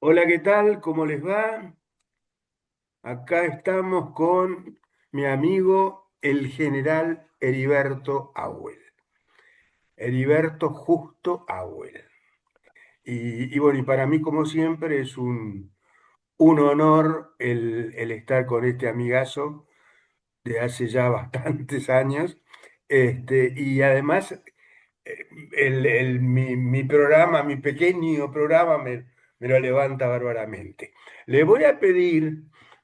Hola, ¿qué tal? ¿Cómo les va? Acá estamos con mi amigo el general Heriberto Auel. Heriberto Justo Auel. Y bueno, y para mí, como siempre, es un honor el estar con este amigazo de hace ya bastantes años. Y además mi programa, mi pequeño programa me lo levanta bárbaramente. Le voy a pedir,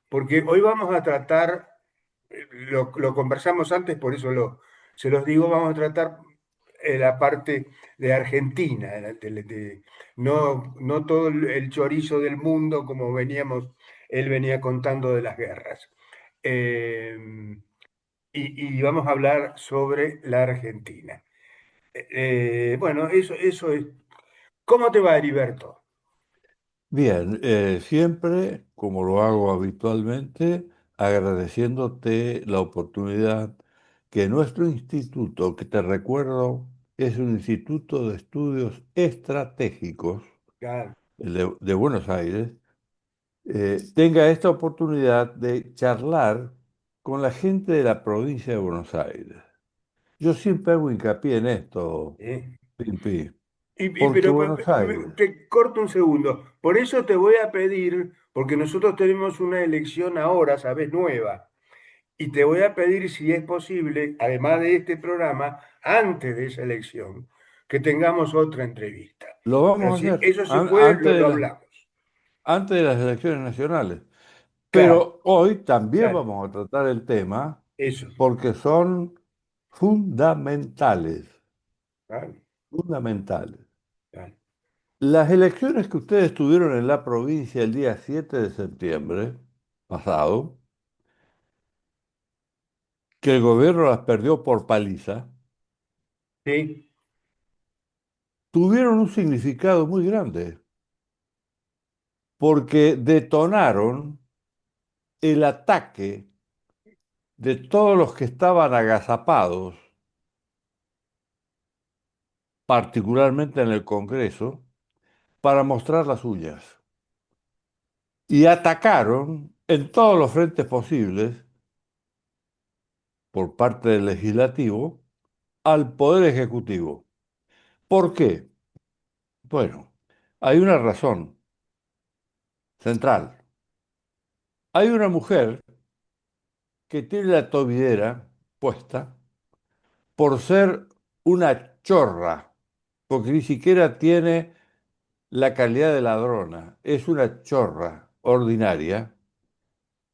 porque hoy vamos a tratar, lo conversamos antes, por eso se los digo, vamos a tratar la parte de Argentina, no todo el chorizo del mundo como él venía contando de las guerras. Eh, y vamos a hablar sobre la Argentina. Bueno, eso es. ¿Cómo te va, Heriberto? Bien, siempre, como lo hago habitualmente, agradeciéndote la oportunidad que nuestro instituto, que te recuerdo, es un instituto de estudios estratégicos, Claro, el de Buenos Aires, tenga esta oportunidad de charlar con la gente de la provincia de Buenos Aires. Yo siempre hago hincapié en esto, ¿eh? Pimpi, porque Pero Buenos Aires. te corto un segundo. Por eso te voy a pedir, porque nosotros tenemos una elección ahora, sabes, nueva, y te voy a pedir si es posible, además de este programa, antes de esa elección, que tengamos otra entrevista. Lo Pero vamos a si hacer eso se puede, lo hablamos. antes de las elecciones nacionales. Claro, Pero hoy también claro, vamos a tratar el tema eso. porque son fundamentales, Claro, fundamentales. claro. Las elecciones que ustedes tuvieron en la provincia el día 7 de septiembre pasado, que el gobierno las perdió por paliza, Sí, tuvieron un significado muy grande porque detonaron el ataque de todos los que estaban agazapados, particularmente en el Congreso, para mostrar las suyas. Y atacaron en todos los frentes posibles, por parte del legislativo, al Poder Ejecutivo. ¿Por qué? Bueno, hay una razón central. Hay una mujer que tiene la tobillera puesta por ser una chorra, porque ni siquiera tiene la calidad de ladrona, es una chorra ordinaria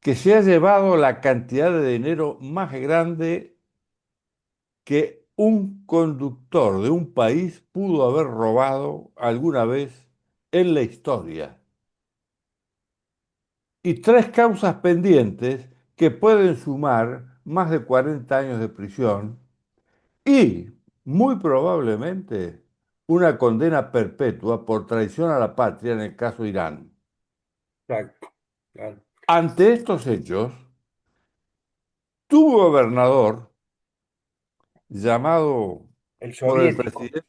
que se ha llevado la cantidad de dinero más grande que un conductor de un país pudo haber robado alguna vez en la historia. Y tres causas pendientes que pueden sumar más de 40 años de prisión y, muy probablemente, una condena perpetua por traición a la patria en el caso Irán. exacto. Claro. Ante estos hechos, tu gobernador, llamado El por el soviético. presidente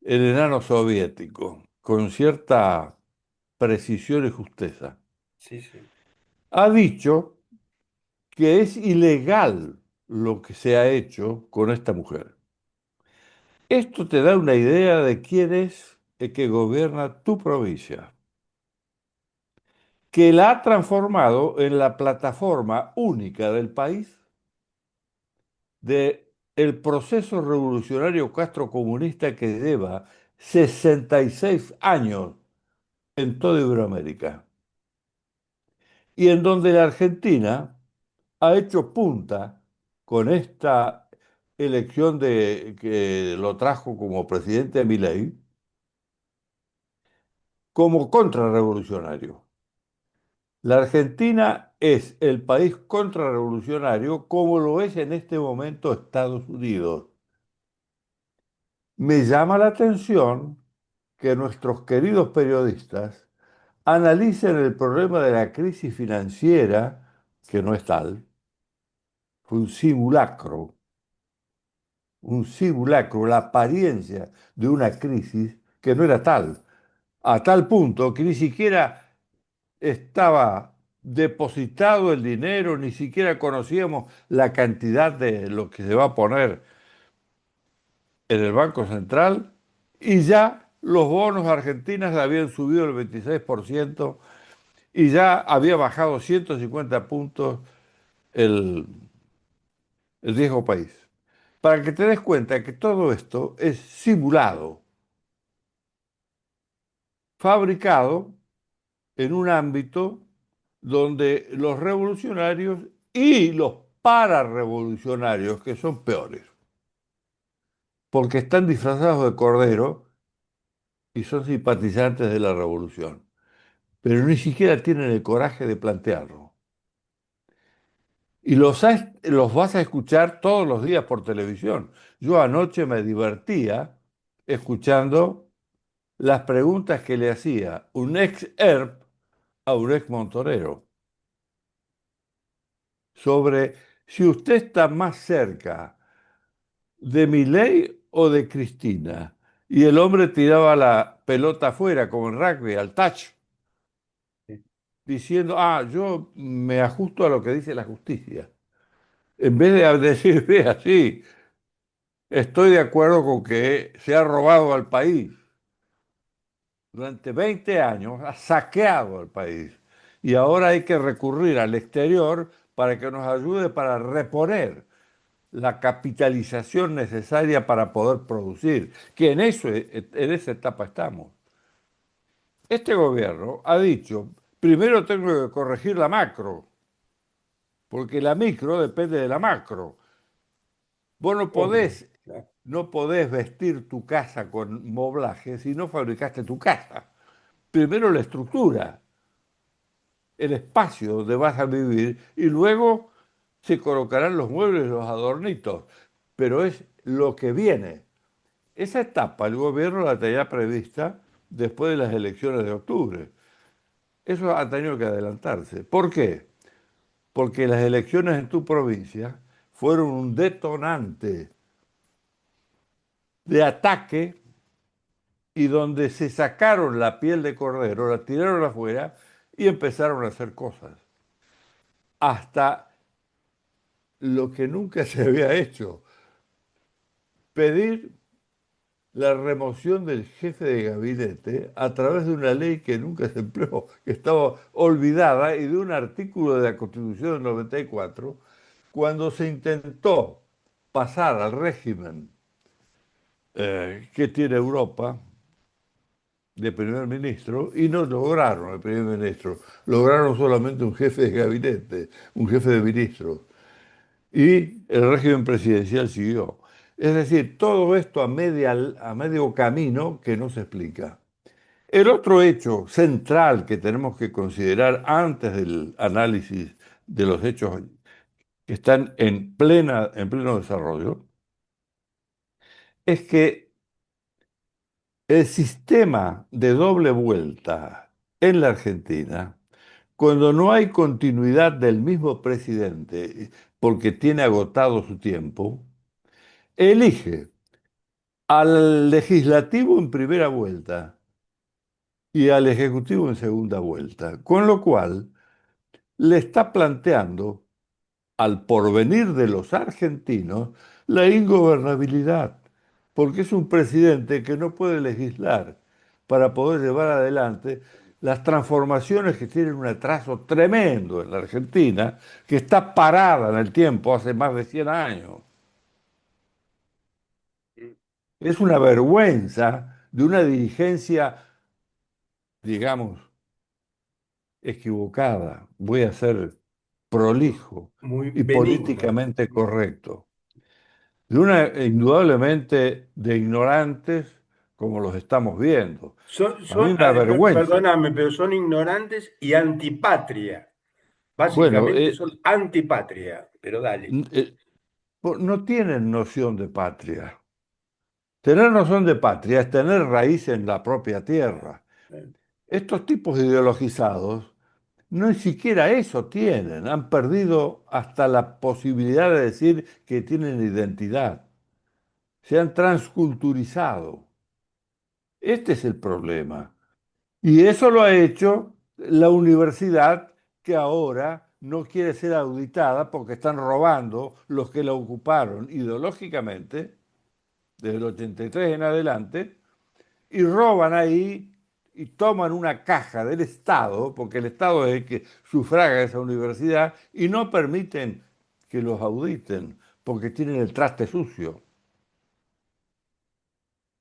el enano soviético, con cierta precisión y justeza, Sí, sí. ha dicho que es ilegal lo que se ha hecho con esta mujer. Esto te da una idea de quién es el que gobierna tu provincia, que la ha transformado en la plataforma única del país de el proceso revolucionario castrocomunista que lleva 66 años en toda Iberoamérica y en donde la Argentina ha hecho punta con esta elección de que lo trajo como presidente a Milei como contrarrevolucionario. La Argentina es el país contrarrevolucionario como lo es en este momento Estados Unidos. Me llama la atención que nuestros queridos periodistas analicen el problema de la crisis financiera, que no es tal, fue un simulacro, la apariencia de una crisis que no era tal. a tal punto que ni siquiera estaba depositado el dinero, ni siquiera conocíamos la cantidad de lo que se va a poner en el Banco Central y ya los bonos argentinos habían subido el 26% y ya había bajado 150 puntos el, el riesgo país. Para que te des cuenta que todo esto es simulado, fabricado en un ámbito donde los revolucionarios y los pararevolucionarios, que son peores, porque están disfrazados de cordero y son simpatizantes de la revolución, pero ni siquiera tienen el coraje de plantearlo. Y los vas a escuchar todos los días por televisión. Yo anoche me divertía escuchando las preguntas que le hacía un ex ERP a un ex montonero sobre si usted está más cerca de Milei o de Cristina. Y el hombre tiraba la pelota afuera, como en rugby, al touch, diciendo, yo me ajusto a lo que dice la justicia. En vez de decir, vea, sí, estoy de acuerdo con que se ha robado al país. Durante 20 años ha saqueado al país. Y ahora hay que recurrir al exterior para que nos ayude para reponer la capitalización necesaria para poder producir, que en esa etapa estamos. Este gobierno ha dicho, primero tengo que corregir la macro, porque la micro depende de la macro. Vos Obvio. Claro. no podés vestir tu casa con moblaje si no fabricaste tu casa. Primero la estructura, el espacio donde vas a vivir y luego se colocarán los muebles, los adornitos, pero es lo que viene. Esa etapa el gobierno la tenía prevista después de las elecciones de octubre. Eso ha tenido que adelantarse. ¿Por qué? Porque las elecciones en tu provincia fueron un detonante de ataque y donde se sacaron la piel de cordero, la tiraron afuera y empezaron a hacer cosas. Hasta lo que nunca se había hecho, pedir la remoción del jefe de gabinete a través de una ley que nunca se empleó, que estaba olvidada, y de un artículo de la Constitución del 94, cuando se intentó pasar al régimen que tiene Europa de primer ministro y no lograron el primer ministro, lograron solamente un jefe de gabinete, un jefe de ministros, y el régimen presidencial siguió. Es decir, todo esto a medio camino que no se explica. El otro hecho central que tenemos que considerar antes del análisis de los hechos que están en pleno desarrollo es que el sistema de doble vuelta en la Argentina, cuando no hay continuidad del mismo presidente porque tiene agotado su tiempo, elige al legislativo en primera vuelta y al ejecutivo en segunda vuelta, con lo cual le está planteando al porvenir de los argentinos la ingobernabilidad, porque es un presidente que no puede legislar para poder llevar adelante las transformaciones que tienen un atraso tremendo en la Argentina, que está parada en el tiempo hace más de 100 años. Es una vergüenza de una dirigencia, digamos, equivocada. Voy a ser prolijo Muy y benigna. políticamente correcto. De una, indudablemente, de ignorantes como los estamos viendo. A mí una vergüenza. Perdóname, pero son ignorantes y antipatria. Bueno, Básicamente son antipatria, pero dale. no tienen noción de patria. Tener noción de patria es tener raíz en la propia tierra. Estos tipos ideologizados no siquiera eso tienen. Han perdido hasta la posibilidad de decir que tienen identidad. Se han transculturizado. Este es el problema. Y eso lo ha hecho la universidad que ahora no quiere ser auditada porque están robando los que la ocuparon ideológicamente desde el 83 en adelante y roban ahí y toman una caja del Estado, porque el Estado es el que sufraga esa universidad, y no permiten que los auditen, porque tienen el traste sucio.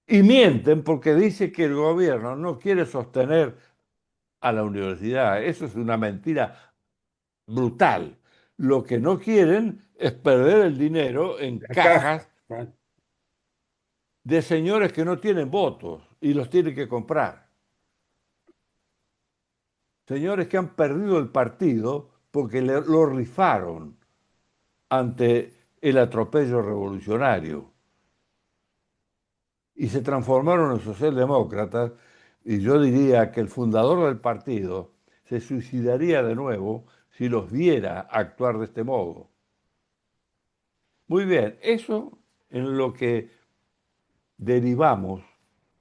Y mienten porque dice que el gobierno no quiere sostener a la universidad. Eso es una mentira brutal. Lo que no quieren es perder el dinero en La caja. cajas de señores que no tienen votos y los tienen que comprar. Señores que han perdido el partido porque lo rifaron ante el atropello revolucionario y se transformaron en socialdemócratas. Y yo diría que el fundador del partido se suicidaría de nuevo si los viera actuar de este modo. Muy bien, eso en lo que derivamos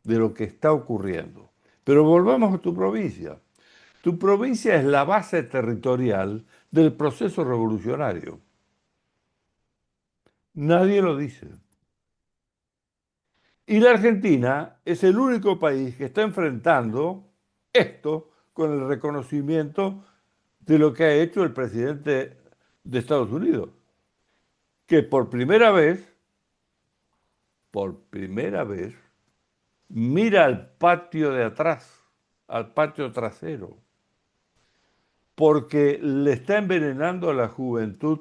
de lo que está ocurriendo. Pero volvamos a tu provincia. Tu provincia es la base territorial del proceso revolucionario. Nadie lo dice. Y la Argentina es el único país que está enfrentando esto con el reconocimiento de lo que ha hecho el presidente de Estados Unidos, que por primera vez, mira al patio de atrás, al patio trasero, porque le está envenenando a la juventud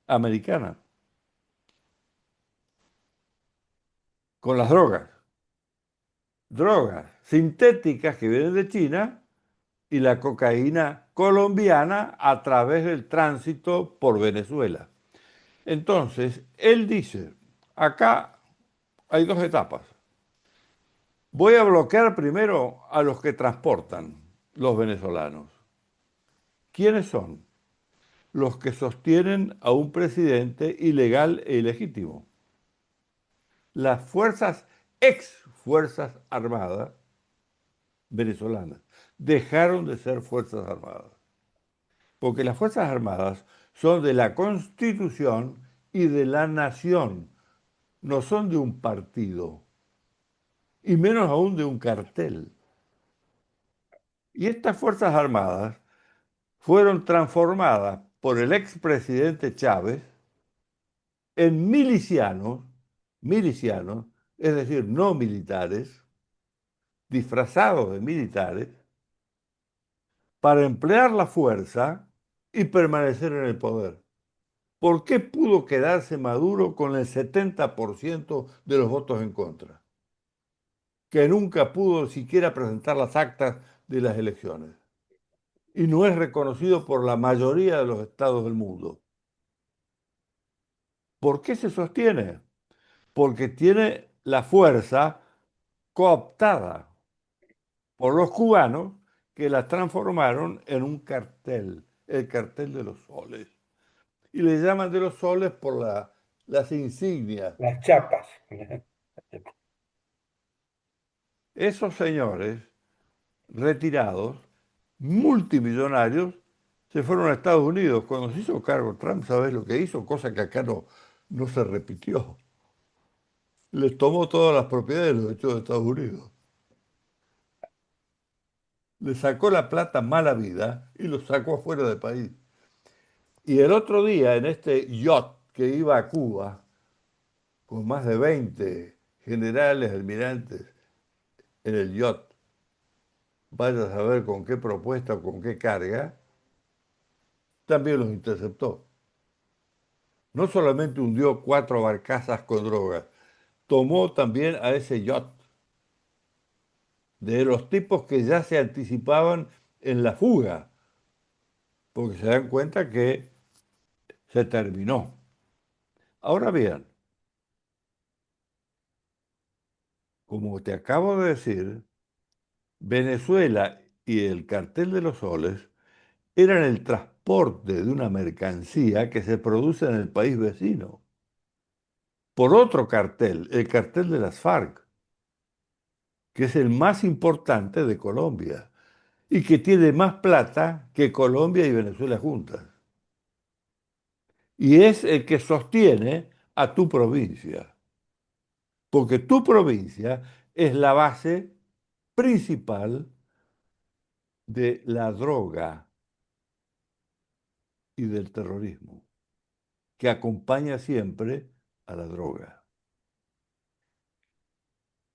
americana con las drogas sintéticas que vienen de China y la cocaína colombiana a través del tránsito por Venezuela. Entonces, él dice, acá hay dos etapas. Voy a bloquear primero a los que transportan, los venezolanos. ¿Quiénes son? Los que sostienen a un presidente ilegal e ilegítimo. Las ex fuerzas armadas venezolanas dejaron de ser fuerzas armadas, porque las fuerzas armadas son de la Constitución y de la nación, no son de un partido, y menos aún de un cartel. Y estas fuerzas armadas fueron transformadas por el expresidente Chávez en milicianos, es decir, no militares, disfrazados de militares, para emplear la fuerza y permanecer en el poder. ¿Por qué pudo quedarse Maduro con el 70% de los votos en contra? Que nunca pudo siquiera presentar las actas de las elecciones. Y no es reconocido por la mayoría de los estados del mundo. ¿Por qué se sostiene? Porque tiene la fuerza cooptada por los cubanos que la transformaron en un cartel, el cartel de los soles. Y le llaman de los soles por las insignias. Las chapas. Esos señores retirados, multimillonarios, se fueron a Estados Unidos. Cuando se hizo cargo Trump, ¿sabes lo que hizo? Cosa que acá no se repitió. Les tomó todas las propiedades y los echó de Estados Unidos. Le sacó la plata mala vida y los sacó afuera del país. Y el otro día, en este yacht que iba a Cuba, con más de 20 generales, almirantes en el yacht, vaya a saber con qué propuesta o con qué carga, también los interceptó. No solamente hundió 4 barcazas con drogas, tomó también a ese yacht de los tipos que ya se anticipaban en la fuga, porque se dan cuenta que se terminó. Ahora bien, como te acabo de decir, Venezuela y el cartel de los soles eran el transporte de una mercancía que se produce en el país vecino por otro cartel, el cartel de las FARC. que es el más importante de Colombia y que tiene más plata que Colombia y Venezuela juntas. Y es el que sostiene a tu provincia, porque tu provincia es la base principal de la droga y del terrorismo, que acompaña siempre a la droga.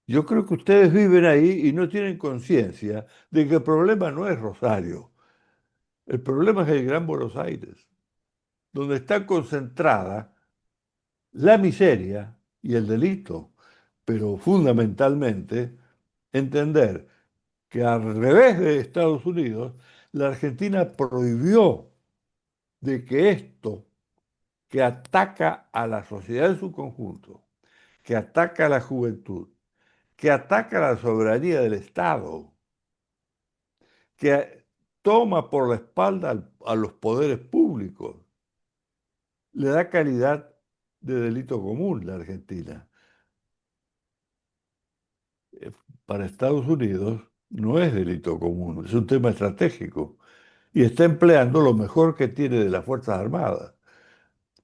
Yo creo que ustedes viven ahí y no tienen conciencia de que el problema no es Rosario, el problema es el Gran Buenos Aires, donde está concentrada la miseria y el delito, pero fundamentalmente entender que al revés de Estados Unidos, la Argentina prohibió de que esto que ataca a la sociedad en su conjunto, que ataca a la juventud, que ataca a la soberanía del Estado, que toma por la espalda a los poderes públicos, le da calidad de delito común la Argentina. Eh, Para Estados Unidos no es delito común, es un tema estratégico y está empleando lo mejor que tiene de las Fuerzas Armadas.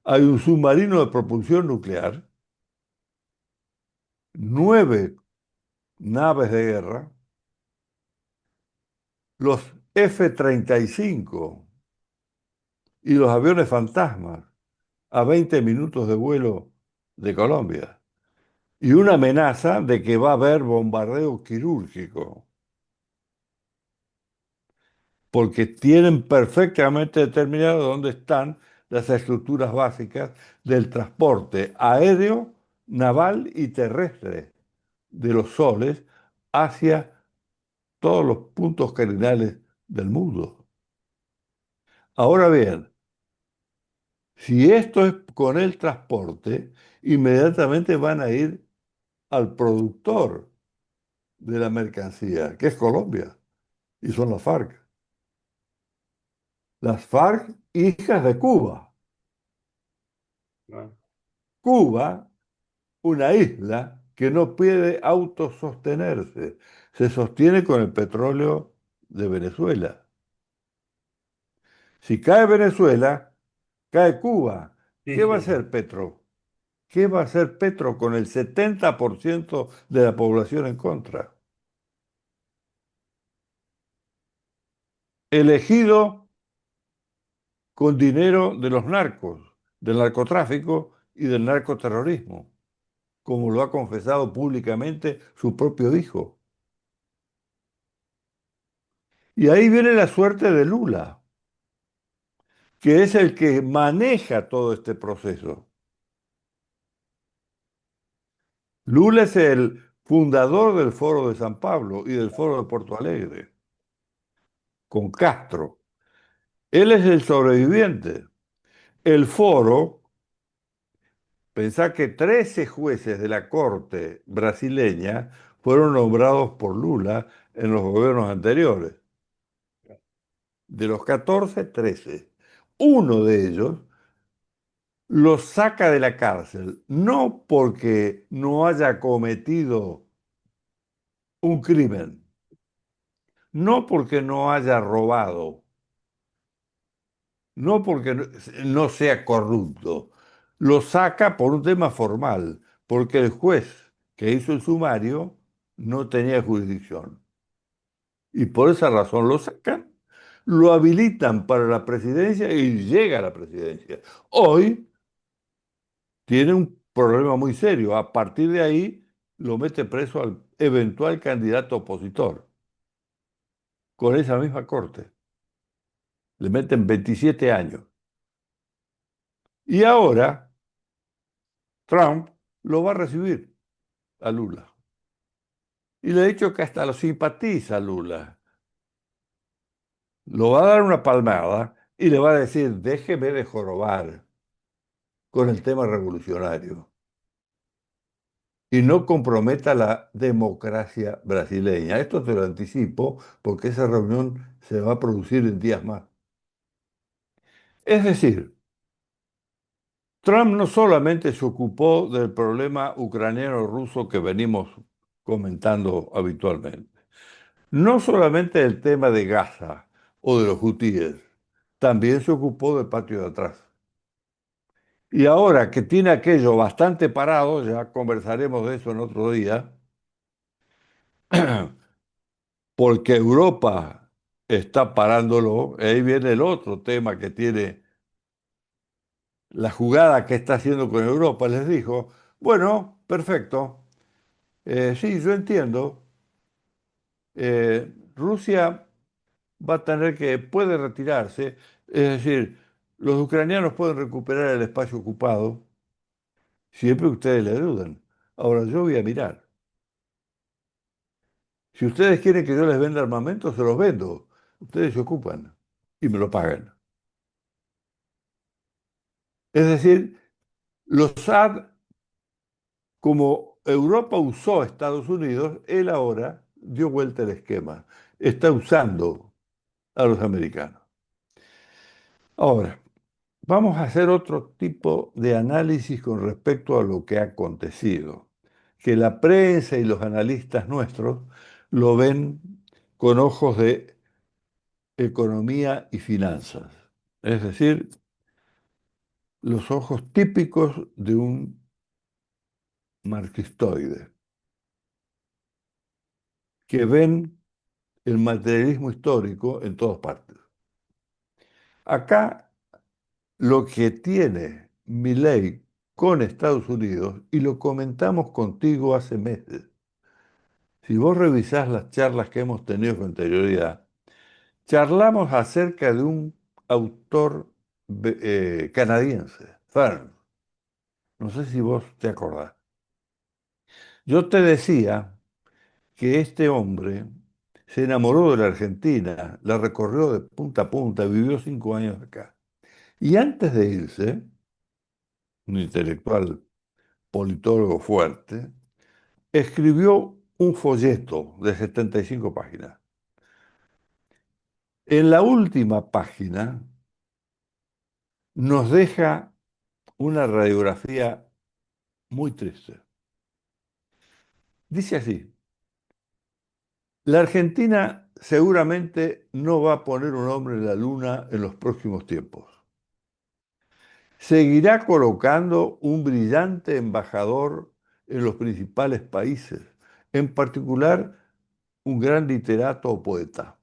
Hay un submarino de propulsión nuclear, 9 naves de guerra, los F-35 y los aviones fantasmas a 20 minutos de vuelo de Colombia. Y una amenaza de que va a haber bombardeo quirúrgico, porque tienen perfectamente determinado dónde están las estructuras básicas del transporte aéreo, naval y terrestre de los soles hacia todos los puntos cardinales del mundo. Ahora bien, si esto es con el transporte, inmediatamente van a ir al productor de la mercancía, que es Colombia, y son las FARC. Las FARC, hijas de Cuba. ¿no? Cuba, una isla que no puede autosostenerse, se sostiene con el petróleo de Venezuela. Si cae Venezuela, cae Cuba. Sí, ¿Qué va a sí. hacer Petro? ¿Qué va a hacer Petro con el 70% de la población en contra? Elegido con dinero de los narcos, del narcotráfico y del narcoterrorismo, como lo ha confesado públicamente su propio hijo. Y ahí viene la suerte de Lula, que es el que maneja todo este proceso. Lula es el fundador del Foro de San Pablo y del Foro de Porto Alegre, con Castro. Él es el sobreviviente. El foro, pensá que 13 jueces de la corte brasileña fueron nombrados por Lula en los gobiernos anteriores. De los 14, 13. Uno de ellos lo saca de la cárcel, no porque no haya cometido un crimen, no porque no haya robado, no porque no sea corrupto, lo saca por un tema formal, porque el juez que hizo el sumario no tenía jurisdicción. Y por esa razón lo sacan, lo habilitan para la presidencia y llega a la presidencia. Hoy tiene un problema muy serio. A partir de ahí lo mete preso al eventual candidato opositor, con esa misma corte. Le meten 27 años. Y ahora Trump lo va a recibir a Lula. Y le ha dicho que hasta lo simpatiza a Lula. Lo va a dar una palmada y le va a decir, déjeme de jorobar con el tema revolucionario y no comprometa la democracia brasileña. Esto te lo anticipo porque esa reunión se va a producir en días más. Es decir, Trump no solamente se ocupó del problema ucraniano-ruso que venimos comentando habitualmente. No solamente el tema de Gaza o de los hutíes, también se ocupó del patio de atrás. Y ahora que tiene aquello bastante parado, ya conversaremos de eso en otro día, porque Europa está parándolo, ahí viene el otro tema que tiene la jugada que está haciendo con Europa. Les dijo, bueno, perfecto, sí, yo entiendo, Rusia va a tener que, puede retirarse, es decir, los ucranianos pueden recuperar el espacio ocupado siempre que ustedes le ayuden. Ahora yo voy a mirar. Si ustedes quieren que yo les venda armamento, se los vendo. Ustedes se ocupan y me lo pagan. Es decir, los ha, como Europa usó a Estados Unidos, él ahora dio vuelta el esquema. Está usando a los americanos. Ahora, vamos a hacer otro tipo de análisis con respecto a lo que ha acontecido, que la prensa y los analistas nuestros lo ven con ojos de economía y finanzas, es decir, los ojos típicos de un marxistoide, que ven el materialismo histórico en todas partes. Acá lo que tiene Milei con Estados Unidos, y lo comentamos contigo hace meses, si vos revisás las charlas que hemos tenido con anterioridad, charlamos acerca de un autor canadiense, Fern. No sé si vos te acordás. Yo te decía que este hombre se enamoró de la Argentina, la recorrió de punta a punta, vivió 5 años acá. Y antes de irse, un intelectual politólogo fuerte, escribió un folleto de 75 páginas. En la última página nos deja una radiografía muy triste. Dice así, la Argentina seguramente no va a poner un hombre en la luna en los próximos tiempos. Seguirá colocando un brillante embajador en los principales países, en particular un gran literato o poeta.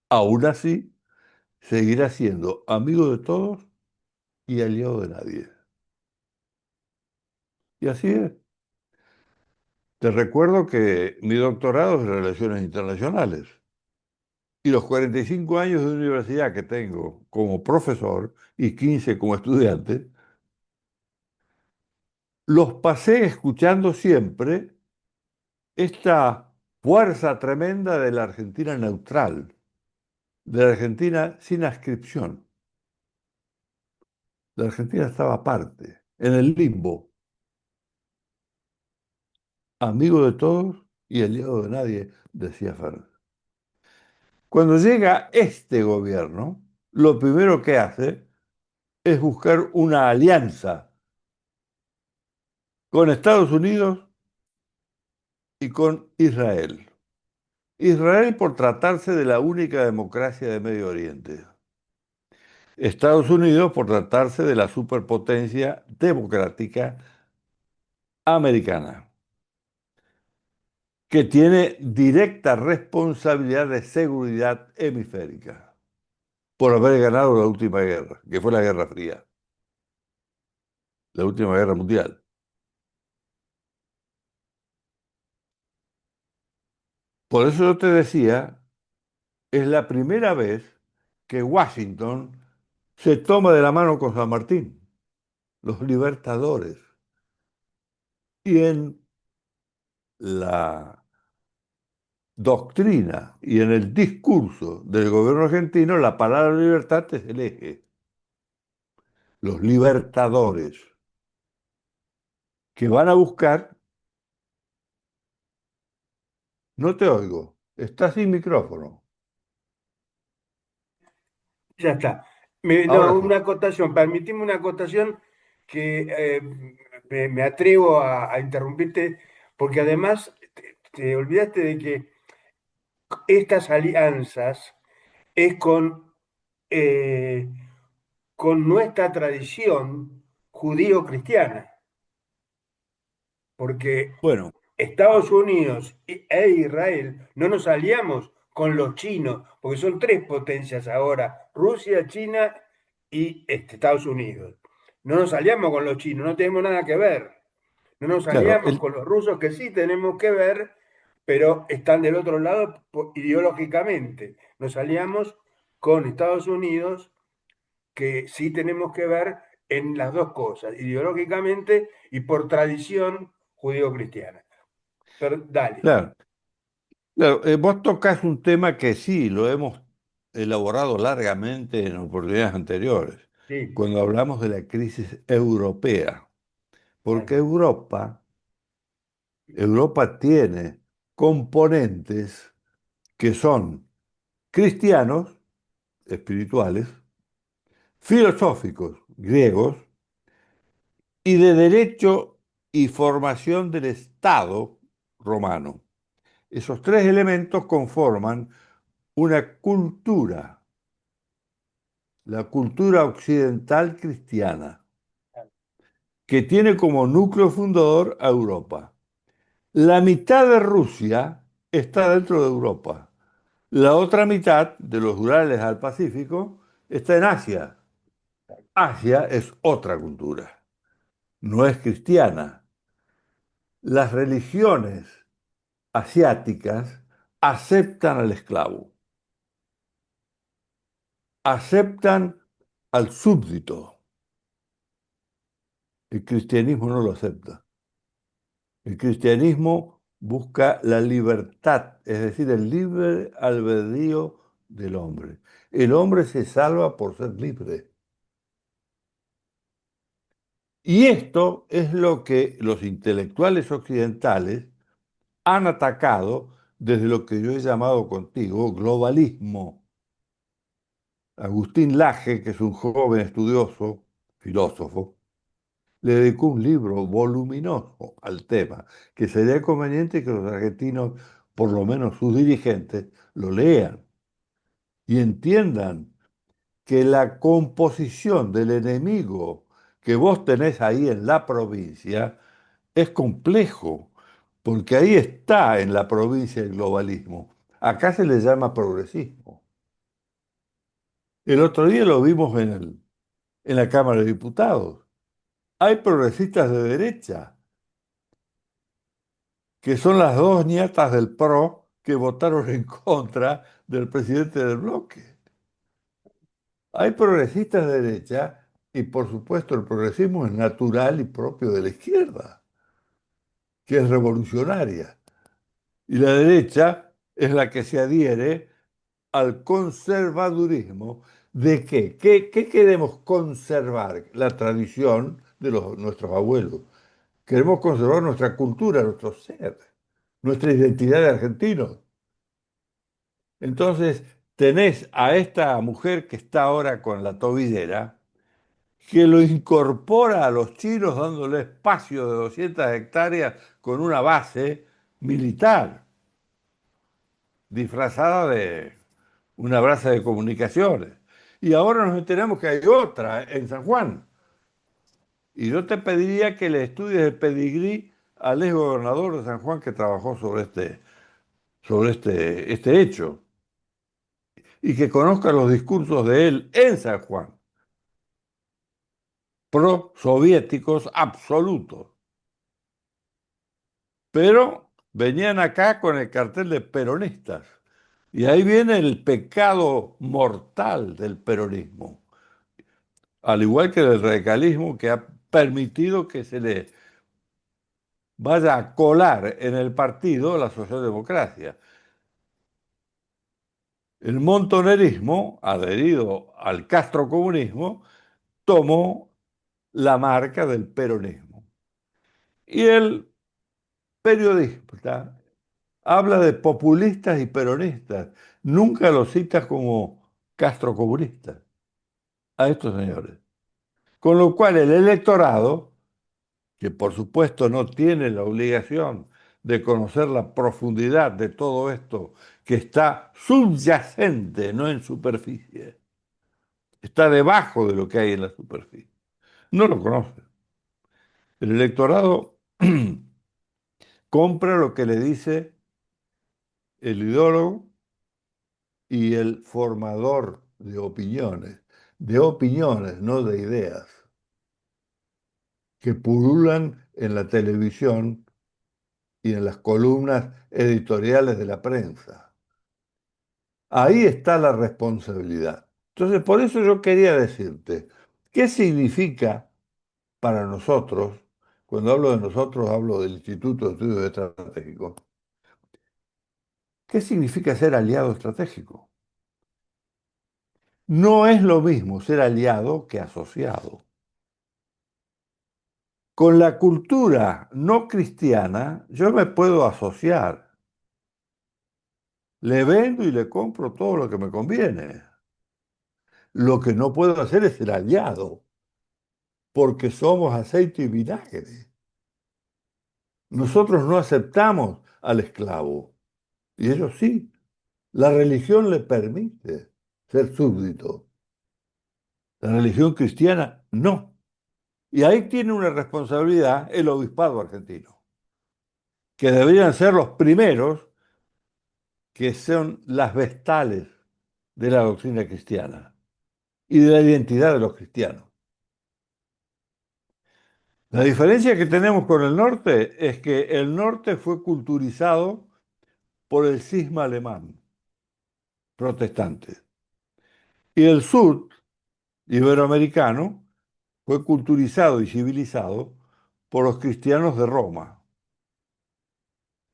Aún así, seguirá siendo amigo de todos y aliado de nadie. Y así es. Te recuerdo que mi doctorado es en Relaciones Internacionales y los 45 años de universidad que tengo como profesor y 15 como estudiante, los pasé escuchando siempre esta fuerza tremenda de la Argentina neutral, de la Argentina sin adscripción. La Argentina estaba aparte, en el limbo, amigo de todos y aliado de nadie, decía Fernández. Cuando llega este gobierno, lo primero que hace es buscar una alianza con Estados Unidos y con Israel. Israel por tratarse de la única democracia de Medio Oriente. Estados Unidos por tratarse de la superpotencia democrática americana, que tiene directa responsabilidad de seguridad hemisférica por haber ganado la última guerra, que fue la Guerra Fría, la última guerra mundial. Por eso yo te decía, es la primera vez que Washington se toma de la mano con San Martín, los libertadores. Y en la doctrina y en el discurso del gobierno argentino, la palabra libertad es el eje. Los libertadores que van a buscar, no te oigo, estás sin micrófono. Ya está. Ahora No, sí. una acotación, permitime una acotación que me atrevo a interrumpirte porque además te olvidaste de que estas alianzas es eh, con nuestra tradición judío-cristiana, porque Bueno, Estados Unidos e Israel no nos aliamos con los chinos, porque son tres potencias ahora, Rusia, China y Estados Unidos. No nos aliamos con los chinos, no tenemos nada que ver. No nos claro, aliamos con los rusos, que sí tenemos que ver, pero están del otro lado ideológicamente. Nos aliamos con Estados Unidos, que sí tenemos que ver en las dos cosas, ideológicamente y por tradición judío-cristiana. Pero dale, claro, claro, vos tocas un tema que sí, lo hemos elaborado largamente en oportunidades anteriores, sí, cuando hablamos de la crisis europea, porque bueno, Europa tiene componentes que son cristianos, espirituales, filosóficos, griegos, y de derecho y formación del Estado romano. Esos tres elementos conforman una cultura, la cultura occidental cristiana, que tiene como núcleo fundador a Europa. La mitad de Rusia está dentro de Europa. La otra mitad, de los Urales al Pacífico, está en Asia. Asia es otra cultura, no es cristiana. Las religiones asiáticas aceptan al esclavo, aceptan al súbdito. El cristianismo no lo acepta. El cristianismo busca la libertad, es decir, el libre albedrío del hombre. El hombre se salva por ser libre. Y esto es lo que los intelectuales occidentales han atacado desde lo que yo he llamado contigo globalismo. Agustín Laje, que es un joven estudioso, filósofo, le dedicó un libro voluminoso al tema, que sería conveniente que los argentinos, por lo menos sus dirigentes, lo lean y entiendan que la composición del enemigo que vos tenés ahí en la provincia es complejo, porque ahí está en la provincia el globalismo. Acá se le llama progresismo. El otro día lo vimos en la Cámara de Diputados. Hay progresistas de derecha, que son las dos nietas del PRO que votaron en contra del presidente del bloque. Hay progresistas de derecha y por supuesto el progresismo es natural y propio de la izquierda, que es revolucionaria. Y la derecha es la que se adhiere al conservadurismo. ¿De qué? ¿Qué queremos conservar? La tradición de nuestros abuelos. Queremos conservar nuestra cultura, nuestro ser, nuestra identidad de argentinos. Entonces, tenés a esta mujer que está ahora con la tobillera, que lo incorpora a los chinos dándole espacio de 200 hectáreas con una base militar, disfrazada de una base de comunicaciones. Y ahora nos enteramos que hay otra en San Juan. Y yo te pediría que le estudies el pedigrí al ex gobernador de San Juan que trabajó sobre este hecho y que conozca los discursos de él en San Juan, pro-soviéticos absolutos. Pero venían acá con el cartel de peronistas. Y ahí viene el pecado mortal del peronismo, al igual que del radicalismo que ha permitido que se le vaya a colar en el partido la socialdemocracia. El montonerismo, adherido al castrocomunismo, tomó la marca del peronismo. Y el periodista habla de populistas y peronistas, nunca los citas como castrocomunistas a estos señores. Con lo cual el electorado que por supuesto no tiene la obligación de conocer la profundidad de todo esto que está subyacente, no en superficie, está debajo de lo que hay en la superficie. No lo conoce. El electorado compra lo que le dice el ideólogo y el formador de opiniones, no de ideas, que pululan en la televisión y en las columnas editoriales de la prensa. Ahí está la responsabilidad. Entonces, por eso yo quería decirte, ¿qué significa para nosotros, cuando hablo de nosotros, hablo del Instituto de Estudios Estratégicos, qué significa ser aliado estratégico? No es lo mismo ser aliado que asociado. Con la cultura no cristiana, yo me puedo asociar. Le vendo y le compro todo lo que me conviene. Lo que no puedo hacer es ser aliado, porque somos aceite y vinagre. Nosotros no aceptamos al esclavo, y ellos sí. La religión le permite ser súbdito. La religión cristiana no. Y ahí tiene una responsabilidad el obispado argentino, que deberían ser los primeros que son las vestales de la doctrina cristiana y de la identidad de los cristianos. La diferencia que tenemos con el norte es que el norte fue culturizado por el cisma alemán protestante y el sur iberoamericano fue culturizado y civilizado por los cristianos de Roma,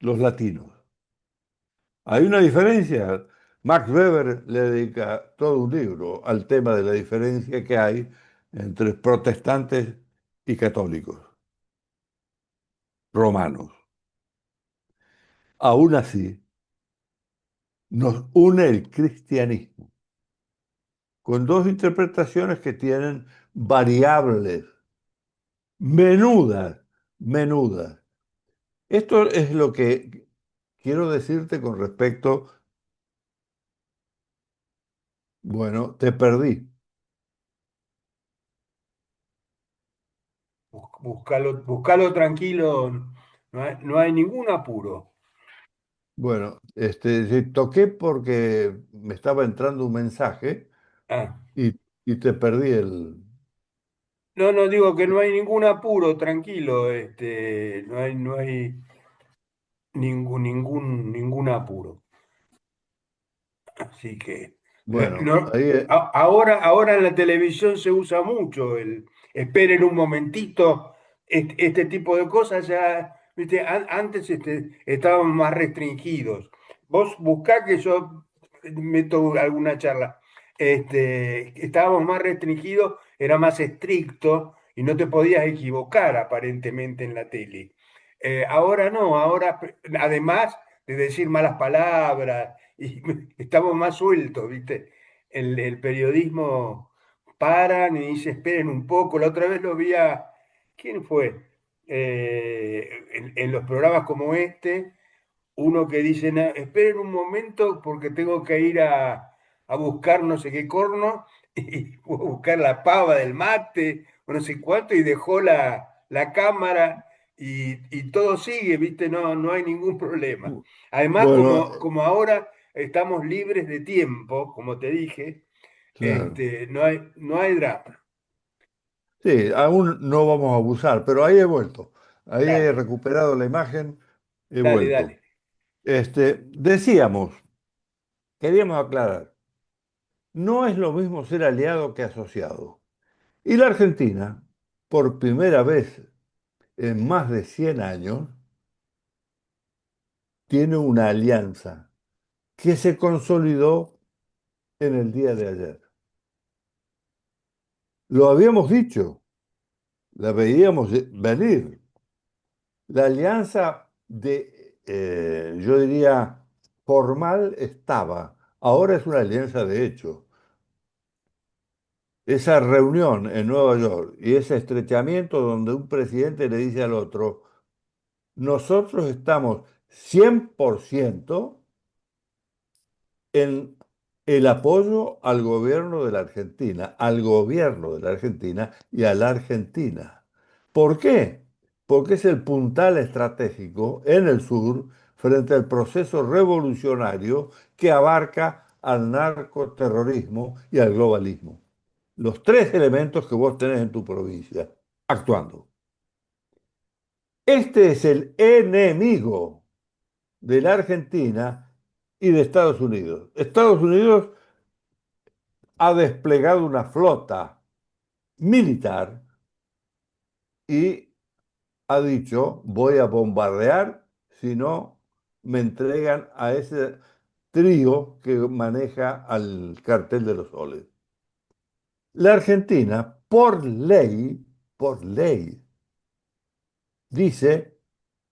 los latinos. Hay una diferencia. Max Weber le dedica todo un libro al tema de la diferencia que hay entre protestantes y católicos romanos. Aún así, nos une el cristianismo, con dos interpretaciones que tienen variables, menudas, menudas. Esto es lo que quiero decirte con respecto, bueno, te perdí. Buscalo tranquilo, no hay ningún apuro. Bueno, sí, toqué porque me estaba entrando un mensaje Ah, y te perdí el... no, no digo que no hay ningún apuro, tranquilo, no hay ningún apuro. Así que, Bueno, no, ahí... ahora en la televisión se usa mucho el esperen un momentito, este tipo de cosas ya, viste, antes estábamos más restringidos. Vos buscá que yo meto alguna charla. Estábamos más restringidos, era más estricto y no te podías equivocar aparentemente en la tele. Ahora no, ahora además de decir malas palabras y estamos más sueltos, ¿viste? El periodismo paran y dice, esperen un poco. La otra vez lo vi a, ¿quién fue? En los programas como este, uno que dice, esperen un momento porque tengo que ir a buscar no sé qué corno y fue a buscar la pava del mate o no sé cuánto y dejó la cámara y todo sigue, ¿viste? No hay ningún problema. Además, Bueno, como ahora estamos libres de tiempo, como te dije, claro. no hay drama. Sí, aún no vamos a abusar, pero ahí he vuelto. Ahí he Dale, recuperado la imagen, he dale, vuelto. dale. Decíamos, queríamos aclarar, no es lo mismo ser aliado que asociado. Y la Argentina, por primera vez en más de 100 años, tiene una alianza que se consolidó en el día de ayer. Lo habíamos dicho, la veíamos venir. La alianza yo diría, formal estaba. Ahora es una alianza de hecho. esa reunión en Nueva York y ese estrechamiento donde un presidente le dice al otro, nosotros estamos 100% en el apoyo al gobierno de la Argentina y a la Argentina. ¿Por qué? Porque es el puntal estratégico en el sur frente al proceso revolucionario que abarca al narcoterrorismo y al globalismo. Los tres elementos que vos tenés en tu provincia actuando. Este es el enemigo de la Argentina y de Estados Unidos. Estados Unidos ha desplegado una flota militar y ha dicho, voy a bombardear si no me entregan a ese trío que maneja al cartel de los soles. La Argentina, por ley, dice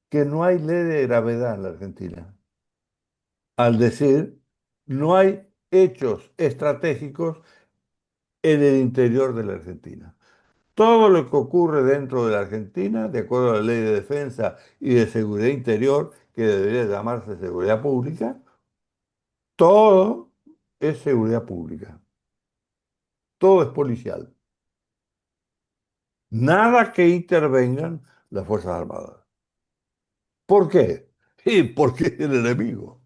que no hay ley de gravedad en la Argentina. Al decir, no hay hechos estratégicos en el interior de la Argentina. Todo lo que ocurre dentro de la Argentina, de acuerdo a la ley de defensa y de seguridad interior, que debería llamarse seguridad pública, todo es seguridad pública, todo es policial. Nada que intervengan las Fuerzas Armadas. ¿Por qué? Y porque es el enemigo.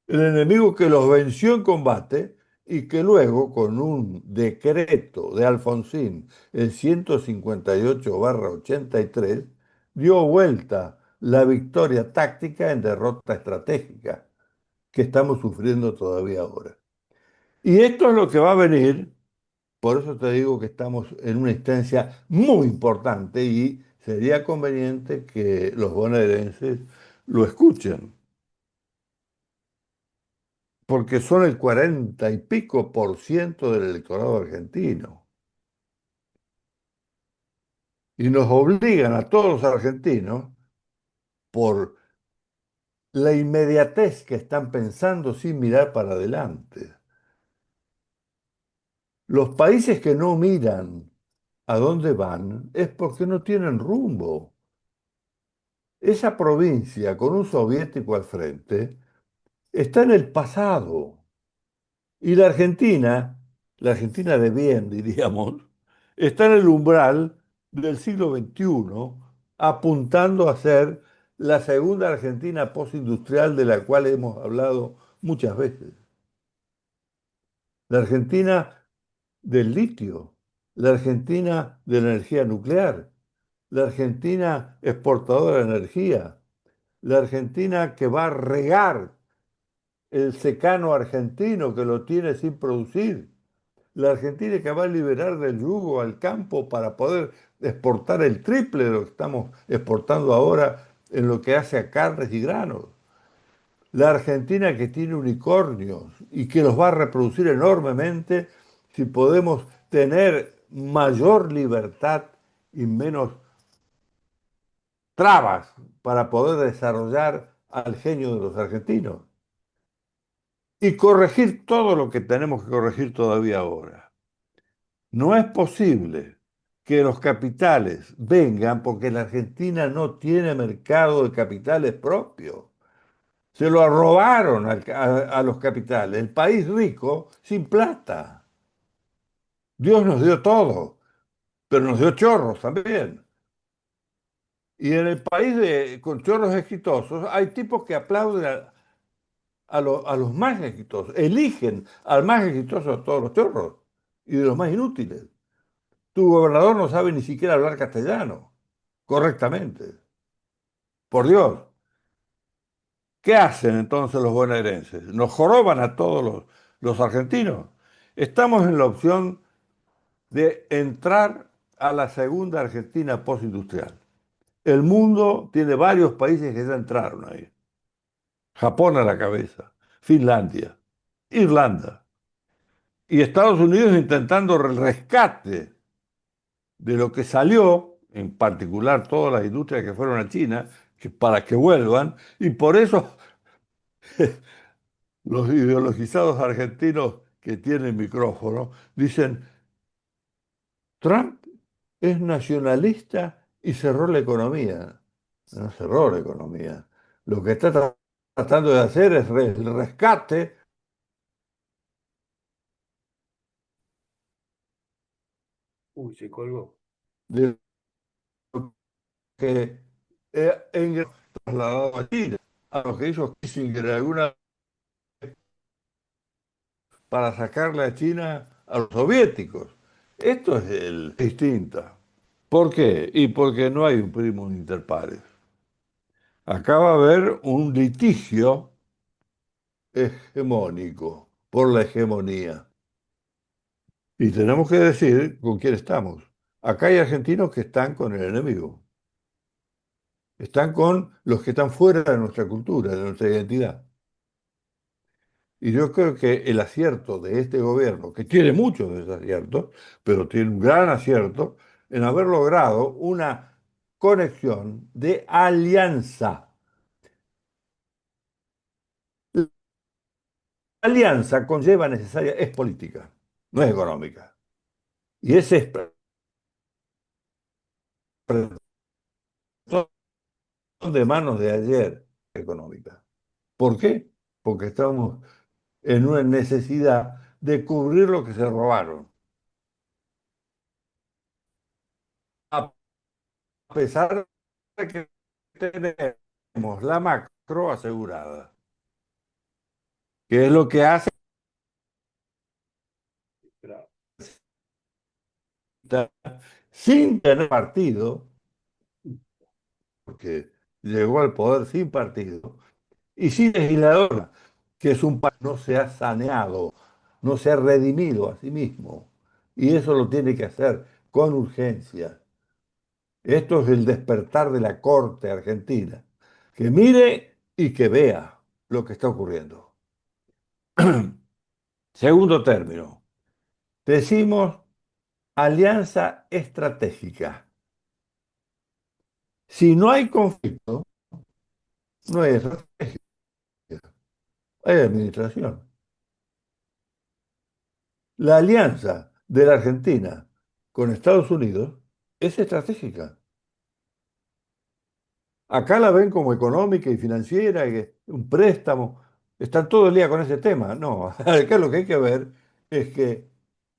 El enemigo que los venció en combate y que luego, con un decreto de Alfonsín, el 158/83, dio vuelta la victoria táctica en derrota estratégica que estamos sufriendo todavía ahora. Y esto es lo que va a venir, por eso te digo que estamos en una instancia muy importante y sería conveniente que los bonaerenses lo escuchen, porque son el 40 y pico % del electorado argentino. Y nos obligan a todos los argentinos, por la inmediatez que están pensando sin mirar para adelante. Los países que no miran a dónde van es porque no tienen rumbo. Esa provincia con un soviético al frente está en el pasado. Y la Argentina de bien, diríamos, está en el umbral del siglo XXI, apuntando a ser la segunda Argentina postindustrial de la cual hemos hablado muchas veces. La Argentina del litio, la Argentina de la energía nuclear, la Argentina exportadora de energía, la Argentina que va a regar el secano argentino que lo tiene sin producir. La Argentina que va a liberar del yugo al campo para poder exportar el triple de lo que estamos exportando ahora en lo que hace a carnes y granos. La Argentina que tiene unicornios y que los va a reproducir enormemente si podemos tener mayor libertad y menos trabas para poder desarrollar al genio de los argentinos y corregir todo lo que tenemos que corregir todavía ahora. No es posible que los capitales vengan porque la Argentina no tiene mercado de capitales propio. Se lo robaron a los capitales. El país rico sin plata. Dios nos dio todo, pero nos dio chorros también. Y en el país con chorros exitosos hay tipos que aplauden a los más exitosos, eligen al más exitoso de todos los chorros y de los más inútiles. Tu gobernador no sabe ni siquiera hablar castellano correctamente. Por Dios. ¿Qué hacen entonces los bonaerenses? ¿Nos joroban a todos los argentinos? Estamos en la opción de entrar a la segunda Argentina postindustrial. El mundo tiene varios países que ya entraron ahí. Japón a la cabeza, Finlandia, Irlanda y Estados Unidos intentando el rescate de lo que salió, en particular todas las industrias que fueron a China, para que vuelvan, y por eso los ideologizados argentinos que tiene el micrófono, dicen, Trump es nacionalista y cerró la economía. No cerró la economía. Lo que está tratando de hacer es el rescate Uy, se colgó. de lo que Engels trasladó a China, a lo que hizo Kissinger alguna para sacarle a China a los soviéticos. Esto es el distinta. ¿Por qué? Y porque no hay un primo inter pares. Acá va a haber un litigio hegemónico por la hegemonía. Y tenemos que decir con quién estamos. Acá hay argentinos que están con el enemigo. Están con los que están fuera de nuestra cultura, de nuestra identidad. Y yo creo que el acierto de este gobierno, que tiene muchos desaciertos, pero tiene un gran acierto, en haber logrado una conexión de alianza. La alianza conlleva necesaria, es política, no es económica. Y ese es de manos de ayer económica. ¿Por qué? Porque estamos en una necesidad de cubrir lo que se robaron. A pesar de que tenemos la macro asegurada, que es lo que hace Bravo. sin tener partido, porque llegó al poder sin partido, y sin legislador, que es un país que no se ha saneado, no se ha redimido a sí mismo. Y eso lo tiene que hacer con urgencia. Esto es el despertar de la corte argentina. Que mire y que vea lo que está ocurriendo. Segundo término, decimos alianza estratégica. Si no hay conflicto, no hay estrategia, hay administración. La alianza de la Argentina con Estados Unidos es estratégica. Acá la ven como económica y financiera, y un préstamo. Están todo el día con ese tema. No, acá lo que hay que ver es que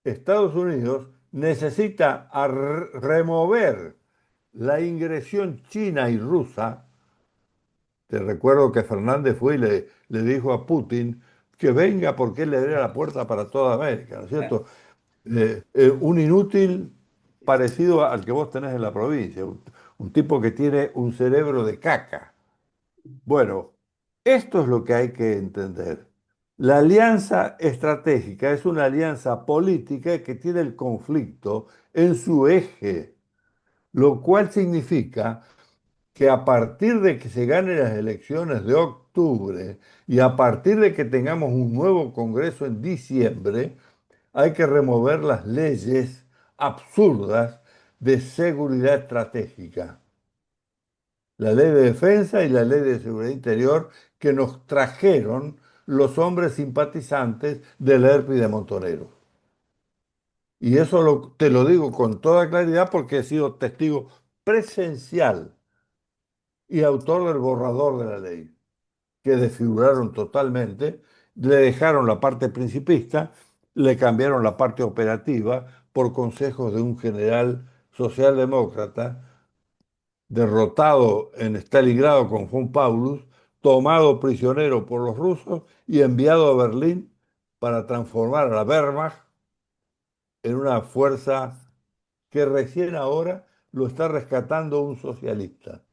Estados Unidos necesita remover la ingresión china y rusa. Te recuerdo que Fernández fue y le dijo a Putin que venga porque él le abre la puerta para toda América, ¿no es cierto? Un inútil parecido al que vos tenés en la provincia, un tipo que tiene un cerebro de caca. Bueno, esto es lo que hay que entender. La alianza estratégica es una alianza política que tiene el conflicto en su eje, lo cual significa que a partir de que se ganen las elecciones de octubre y a partir de que tengamos un nuevo Congreso en diciembre, hay que remover las leyes absurdas de seguridad estratégica, la ley de defensa y la ley de seguridad interior que nos trajeron los hombres simpatizantes del ERP y de Montonero. Y eso te lo digo con toda claridad porque he sido testigo presencial y autor del borrador de la ley, que desfiguraron totalmente, le dejaron la parte principista, le cambiaron la parte operativa por consejos de un general socialdemócrata derrotado en Stalingrado con von Paulus, tomado prisionero por los rusos y enviado a Berlín para transformar a la Wehrmacht en una fuerza que recién ahora lo está rescatando un socialista,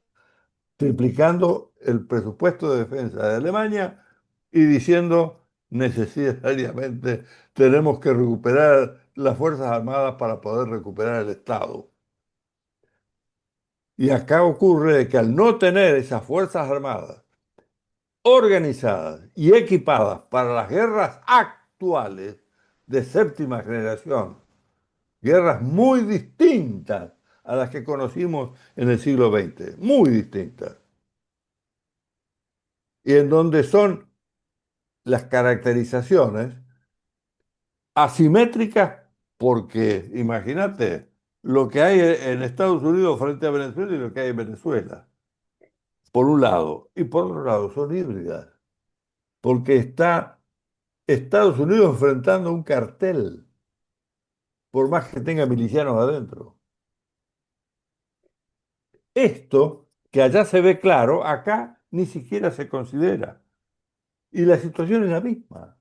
triplicando el presupuesto de defensa de Alemania y diciendo necesariamente tenemos que recuperar las Fuerzas Armadas para poder recuperar el Estado. Y acá ocurre que al no tener esas Fuerzas Armadas organizadas y equipadas para las guerras actuales de séptima generación, guerras muy distintas a las que conocimos en el siglo XX, muy distintas, y en donde son las caracterizaciones asimétricas porque, imagínate, lo que hay en Estados Unidos frente a Venezuela y lo que hay en Venezuela, por un lado, y por otro lado son híbridas, porque está Estados Unidos enfrentando un cartel, por más que tenga milicianos adentro. Esto, que allá se ve claro, acá ni siquiera se considera. Y la situación es la misma,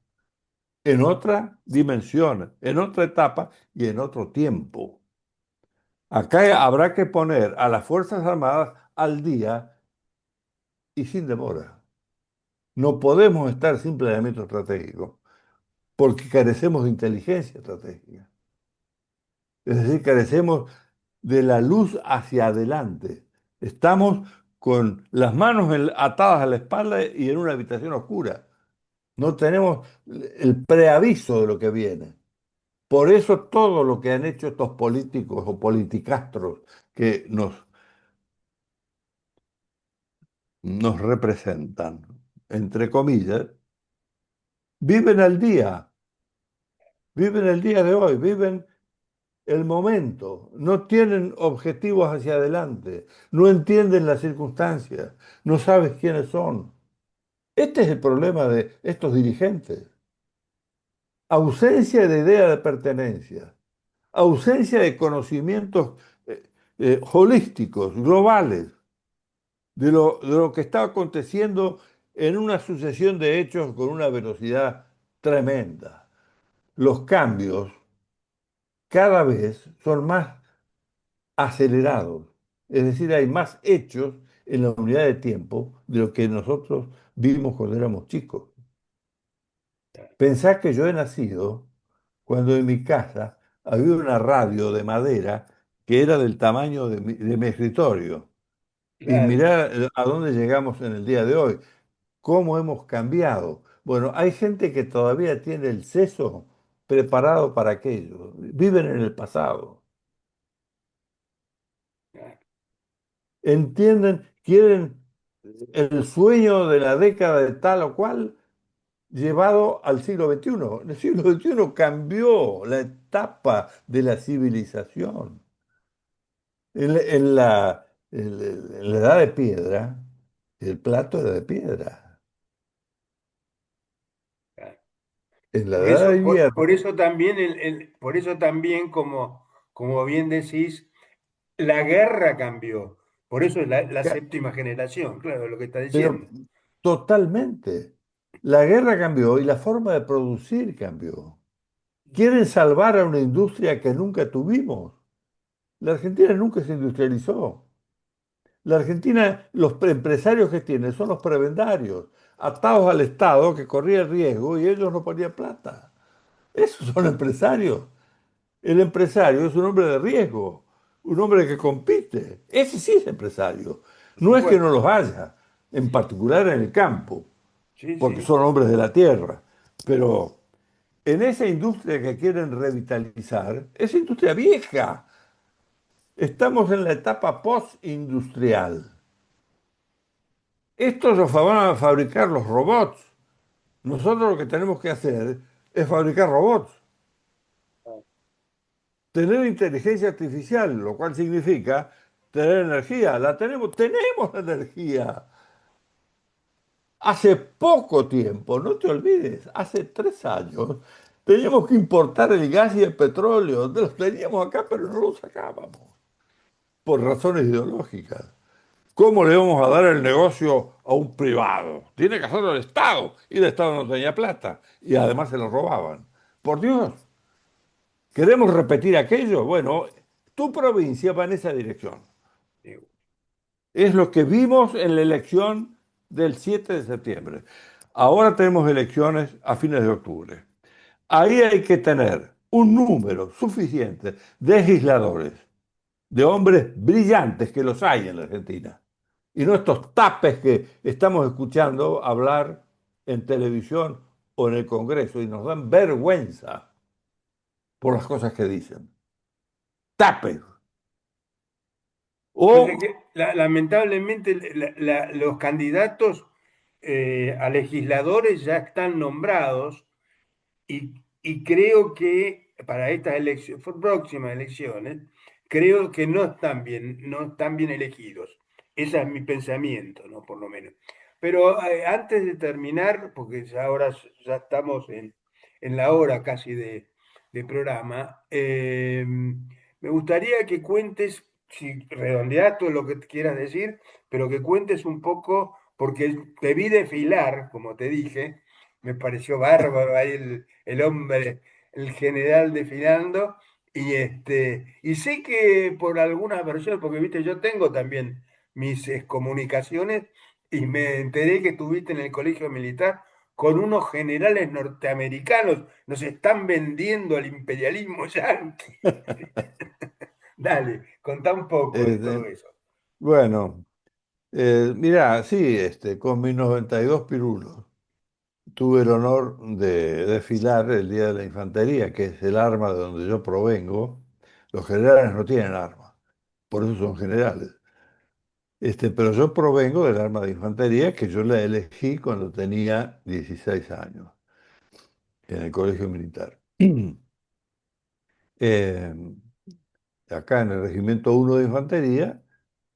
en otra dimensión, en otra etapa y en otro tiempo. Acá habrá que poner a las Fuerzas Armadas al día y sin demora. No podemos estar sin planeamiento estratégico porque carecemos de inteligencia estratégica. Es decir, carecemos de la luz hacia adelante. Estamos con las manos atadas a la espalda y en una habitación oscura. No tenemos el preaviso de lo que viene. Por eso todo lo que han hecho estos políticos o politicastros que nos representan, entre comillas, viven al día, viven el día de hoy, viven el momento, no tienen objetivos hacia adelante, no entienden las circunstancias, no sabes quiénes son. Este es el problema de estos dirigentes. Ausencia de idea de pertenencia, ausencia de conocimientos holísticos, globales, de lo que está aconteciendo en una sucesión de hechos con una velocidad tremenda. Los cambios cada vez son más acelerados, es decir, hay más hechos en la unidad de tiempo de lo que nosotros vimos cuando éramos chicos. Pensá que yo he nacido cuando en mi casa había una radio de madera que era del tamaño de mi escritorio. Y Claro, mirá a dónde llegamos en el día de hoy, cómo hemos cambiado. Bueno, hay gente que todavía tiene el seso preparado para aquello, viven en el pasado, claro. entienden, quieren el sueño de la década de tal o cual llevado al siglo XXI. El siglo XXI cambió la etapa de la civilización. En la edad de piedra, el plato era de piedra. Claro. En la Por edad eso, de por hierro, eso también, por eso también, como bien decís, la guerra cambió. Por eso es la ca- séptima generación, claro, lo que está pero diciendo. totalmente. La guerra cambió y la forma de producir cambió. Quieren salvar a una industria que nunca tuvimos. La Argentina nunca se industrializó. La Argentina, los empresarios que tiene son los prebendarios, atados al Estado que corría el riesgo y ellos no ponían plata. Esos son empresarios. El empresario es un hombre de riesgo, un hombre que compite. Ese sí es empresario. Por No es que no supuesto. los haya, en particular en el campo, Sí, porque sí, son hombres de la tierra. Pero en esa industria que quieren revitalizar, esa industria vieja, estamos en la etapa postindustrial. Estos los van a fabricar los robots. Nosotros lo que tenemos que hacer es fabricar robots, tener inteligencia artificial, lo cual significa tener energía. La tenemos energía. Hace poco tiempo, no te olvides, hace 3 años, teníamos que importar el gas y el petróleo. Los teníamos acá, pero no los sacábamos, por razones ideológicas. ¿Cómo le vamos a dar el negocio a un privado? Tiene que hacerlo el Estado. Y el Estado no tenía plata. Y además se lo robaban. Por Dios, ¿queremos repetir aquello? Bueno, tu provincia va en esa dirección. sí, Es lo que vimos en la elección del 7 de septiembre. Ahora tenemos elecciones a fines de octubre. Ahí hay que tener un número suficiente de legisladores, de hombres brillantes que los hay en la Argentina. Y no estos tapes que estamos escuchando hablar en televisión o en el Congreso y nos dan vergüenza por las cosas que dicen. Tapes. pues es O que, lamentablemente los candidatos a legisladores ya están nombrados y y creo que para estas elecciones, próximas elecciones, creo que no están bien elegidos. Ese es mi pensamiento, ¿no? Por lo menos. Pero antes de terminar, porque ya ahora ya estamos en la hora casi de programa, me gustaría que cuentes, si redondeás todo lo que quieras decir, pero que cuentes un poco, porque te vi desfilar, como te dije, me pareció bárbaro ahí el hombre, el general desfilando. Y sé que por algunas versiones, porque viste, yo tengo también mis comunicaciones y me enteré que estuviste en el colegio militar con unos generales norteamericanos. Nos están vendiendo al imperialismo yanqui. Dale, contá un poco de todo Este, eso. bueno, mirá, sí, con mis 92 pirulos tuve el honor de desfilar el Día de la Infantería, que es el arma de donde yo provengo. Los generales no tienen arma, por eso son generales. Pero yo provengo del arma de infantería que yo la elegí cuando tenía 16 años en el colegio militar. Eh, Acá en el Regimiento 1 de Infantería,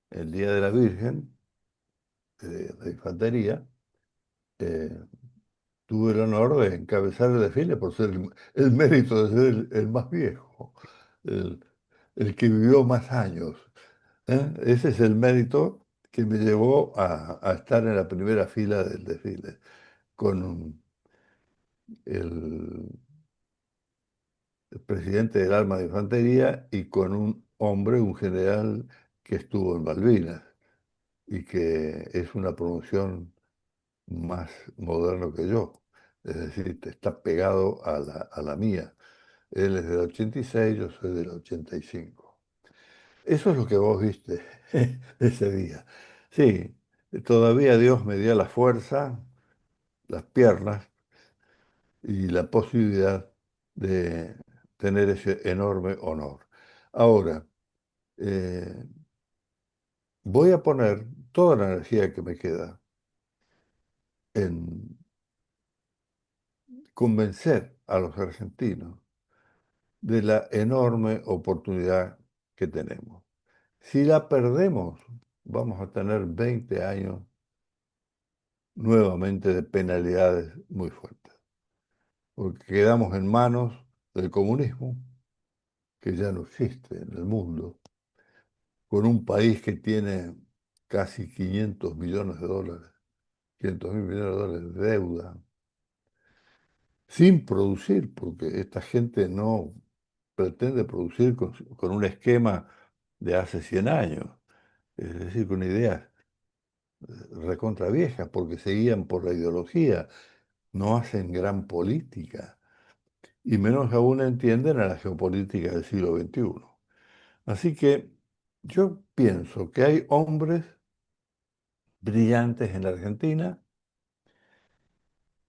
el Día de la Virgen de Infantería, eh, tuve el honor de encabezar el desfile por ser el mérito de ser el más viejo, el, el que vivió más años. Ese es el mérito que me llevó a estar en la primera fila del desfile, con el presidente del arma de infantería y con un hombre, un general que estuvo en Malvinas y que es una promoción más moderno que yo. Es decir, está pegado a la mía. Él es del 86, yo soy del 85. Eso es lo que vos viste ese día. Sí, todavía Dios me dio la fuerza, las piernas y la posibilidad de tener ese enorme honor. Ahora, eh, voy a poner toda la energía que me queda en convencer a los argentinos de la enorme oportunidad que tenemos. Si la perdemos, vamos a tener 20 años nuevamente de penalidades muy fuertes, porque quedamos en manos del comunismo, que ya no existe en el mundo, con un país que tiene casi 500 millones de dólares, 500 mil millones de dólares de deuda, sin producir, porque esta gente no pretende producir con un esquema de hace 100 años, es decir, con ideas recontra viejas, porque seguían por la ideología, no hacen gran política, y menos aún entienden a la geopolítica del siglo XXI. Así que yo pienso que hay hombres brillantes en la Argentina.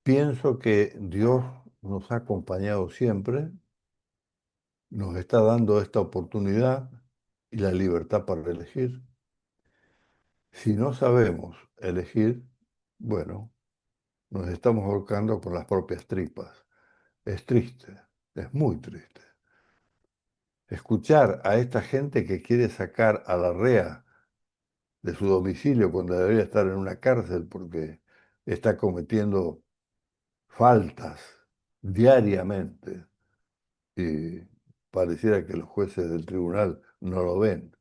Pienso que Dios nos ha acompañado siempre, nos está dando esta oportunidad y la libertad para elegir. Si no sabemos elegir, bueno, nos estamos ahorcando por las propias tripas. Es triste, es muy triste. Escuchar a esta gente que quiere sacar a la REA de su domicilio cuando debería estar en una cárcel porque está cometiendo faltas diariamente y pareciera que los jueces del tribunal no lo ven.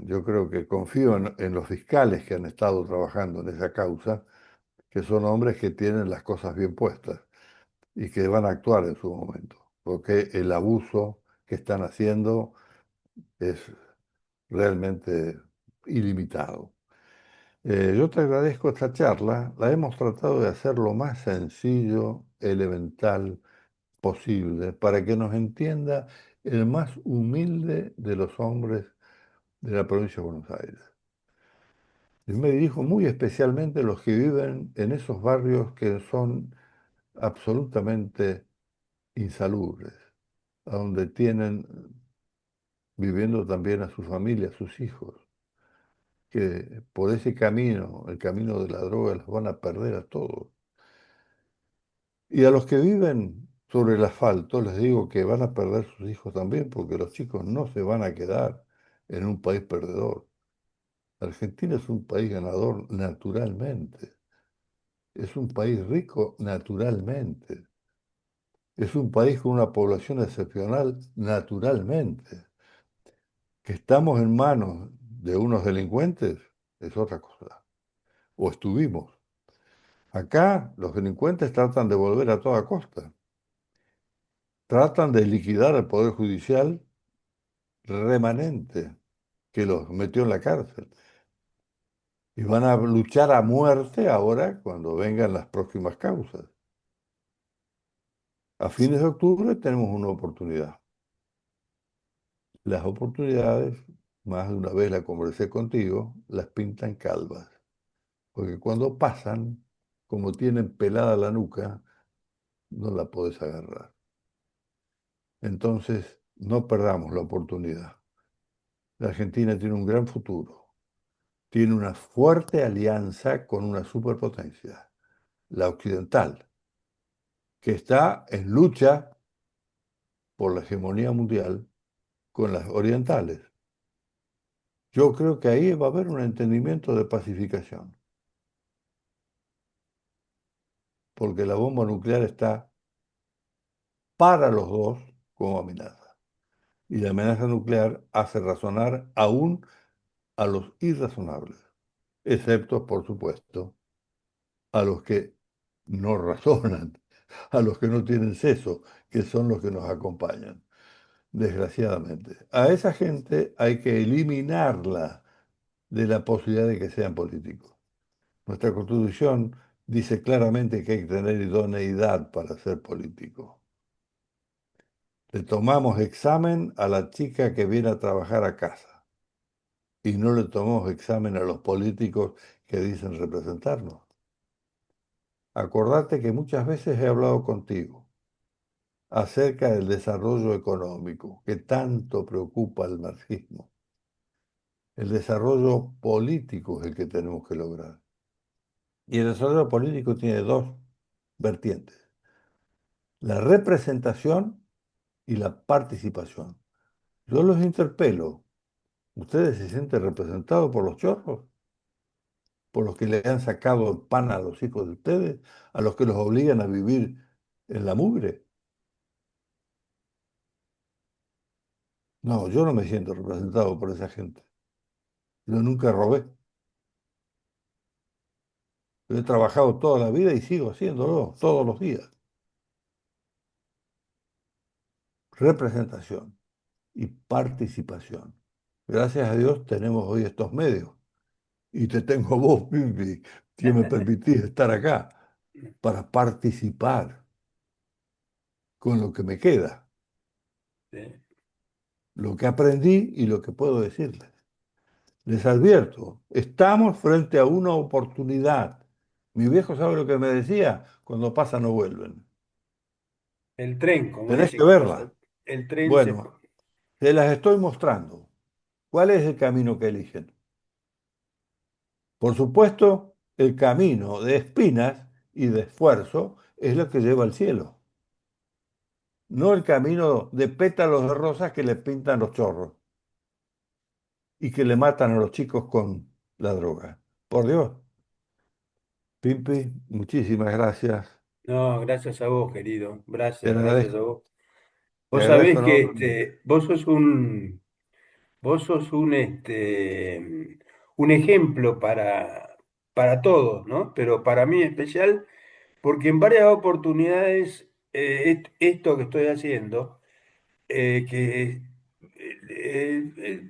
Yo creo que confío en los fiscales que han estado trabajando en esa causa, que son hombres que tienen las cosas bien puestas y que van a actuar en su momento, porque el abuso que están haciendo es realmente ilimitado. Yo te agradezco esta charla, la hemos tratado de hacer lo más sencillo, elemental posible, para que nos entienda el más humilde de los hombres de la provincia de Buenos Aires. Y me dirijo muy especialmente a los que viven en esos barrios que son absolutamente insalubres, a donde tienen viviendo también a su familia, a sus hijos, que por ese camino, el camino de la droga, los van a perder a todos. Y a los que viven sobre el asfalto les digo que van a perder sus hijos también, porque los chicos no se van a quedar en un país perdedor. Argentina es un país ganador naturalmente, es un país rico naturalmente, es un país con una población excepcional naturalmente. Que estamos en manos de unos delincuentes es otra cosa, o estuvimos. Acá los delincuentes tratan de volver a toda costa, tratan de liquidar al Poder Judicial remanente que los metió en la cárcel. Y van a luchar a muerte ahora cuando vengan las próximas causas. A fines de octubre tenemos una oportunidad. Las oportunidades, más de una vez la conversé contigo, las pintan calvas. Porque cuando pasan, como tienen pelada la nuca, no la podés agarrar. Entonces, no perdamos la oportunidad. La Argentina tiene un gran futuro. Tiene una fuerte alianza con una superpotencia, la occidental, que está en lucha por la hegemonía mundial con las orientales. Yo creo que ahí va a haber un entendimiento de pacificación, porque la bomba nuclear está para los dos como amenaza. Y la amenaza nuclear hace razonar aún a los irrazonables, excepto, por supuesto, a los que no razonan, a los que no tienen seso, que son los que nos acompañan, desgraciadamente. A esa gente hay que eliminarla de la posibilidad de que sean políticos. Nuestra Constitución dice claramente que hay que tener idoneidad para ser político. Le tomamos examen a la chica que viene a trabajar a casa y no le tomamos examen a los políticos que dicen representarnos. Acordate que muchas veces he hablado contigo acerca del desarrollo económico que tanto preocupa al marxismo. El desarrollo político es el que tenemos que lograr. Y el desarrollo político tiene dos vertientes, la representación y la participación. Yo los interpelo. ¿Ustedes se sienten representados por los chorros? ¿Por los que le han sacado el pan a los hijos de ustedes? ¿A los que los obligan a vivir en la mugre? No, yo no me siento representado por esa gente. Yo nunca robé. Yo he trabajado toda la vida y sigo haciéndolo todos los días. Representación y participación. Gracias a Dios tenemos hoy estos medios. Y te tengo a vos, Pimpi, que me permitís estar acá para participar con lo que me queda, Sí. lo que aprendí y lo que puedo decirles. Les advierto, estamos frente a una oportunidad. Mi viejo sabe lo que me decía, cuando pasa no vuelven. El tren, como Tenés dice que que pasa, verla. el tren se... Bueno, te las estoy mostrando. ¿Cuál es el camino que eligen? Por supuesto, el camino de espinas y de esfuerzo es lo que lleva al cielo, no el camino de pétalos de rosas que le pintan los chorros y que le matan a los chicos con la droga. Por Dios, Pimpi, muchísimas gracias. No, gracias a vos, querido. Te Gracias, gracias a agradezco, vos. te Vos agradezco sabés que enormemente. vos sos un ejemplo para todos, ¿no? Pero para mí especial, porque en varias oportunidades esto que estoy haciendo, que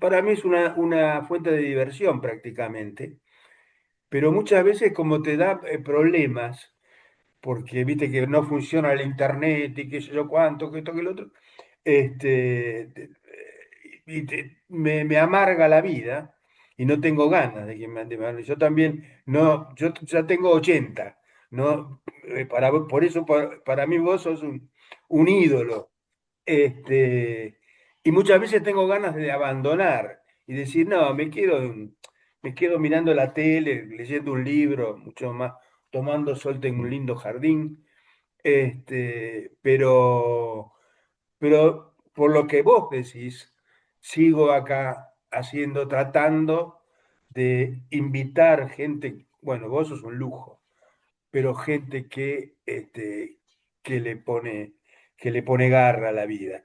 para mí es una fuente de diversión prácticamente, pero muchas veces como te da problemas, porque viste que no funciona el internet y qué sé yo cuánto, que esto, que lo otro, me amarga la vida y no tengo ganas de que me ande mal. Yo también, no, yo ya tengo 80, no, por eso para mí vos sos un ídolo. Y muchas veces tengo ganas de abandonar y decir, no, me quedo mirando la tele, leyendo un libro, mucho más, tomando sol en un lindo jardín. pero por lo que vos decís, sigo acá haciendo, tratando de invitar gente, bueno, vos sos un lujo, pero gente que le pone, que le pone garra a la vida.